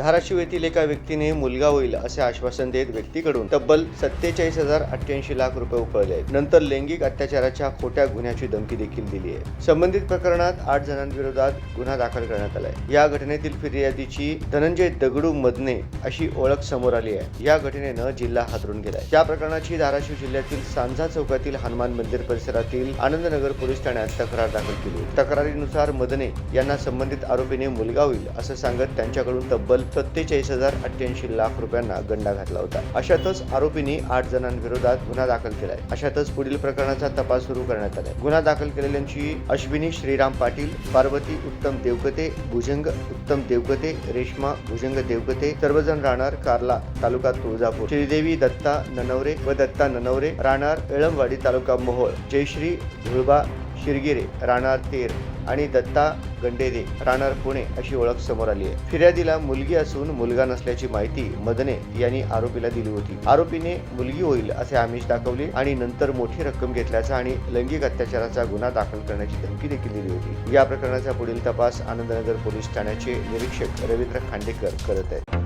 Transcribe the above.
धाराशिव येथील एका व्यक्तीने मुलगा होईल असे आश्वासन देत व्यक्तीकडून तब्बल 47,088 लाख रुपये उकळले. नंतर लैंगिक अत्याचाराच्या खोट्या गुन्ह्याची धमकी देखील दिली आहे. संबंधित प्रकरणात 8 जणांविरोधात गुन्हा दाखल करण्यात आलाय. या घटनेतील फिर्यादीची धनंजय दगडू मदने अशी ओळख समोर आली आहे. या घटनेनं जिल्हा हादरून गेलाय. या प्रकरणाची धाराशिव जिल्ह्यातील सांझा चौकातील हनुमान मंदिर परिसरातील आनंदनगर पोलीस ठाण्यात तक्रार दाखल केली. तक्रारीनुसार मदने यांना संबंधित आरोपीने मुलगा होईल असं सांगत त्यांच्याकडून तब्बल 47,088 लाख रुपयांना गंडा घातला होता. अशातच आरोपींनी 8 जणांविरोधात गुन्हा दाखल केलाय. अशातच पुढील प्रकरणाचा तपास सुरू करण्यात आलाय. गुन्हा दाखल केलेल्यांची अश्विनी श्रीराम पाटील, पार्वती उत्तम देवकते, भुजंग उत्तम देवकते, रेश्मा भुजंग देवकते सर्वजण राहणार कार्ला तालुका तुळजापूर, श्रीदेवी दत्ता ननवरे व दत्ता ननवरे राहणार एळमवाडी तालुका मोहोळ, जयश्री धुळबा शिरगिरे राहणार तेर आणि दत्ता गंडेदे राहणार पुणे अशी ओळख समोर आली आहे. फिर्यादीला मुलगी असून मुलगा नसल्याची माहिती मदने यांनी आरोपीला दिली होती. आरोपीने मुलगी होईल असे आमिष दाखवले आणि नंतर मोठी रक्कम घेतल्याचा आणि लैंगिक अत्याचाराचा गुन्हा दाखल करण्याची धमकी देखील दिली होती. या प्रकरणाचा पुढील तपास आनंदनगर पोलीस ठाण्याचे निरीक्षक रवींद्र खांडेकर करत आहेत.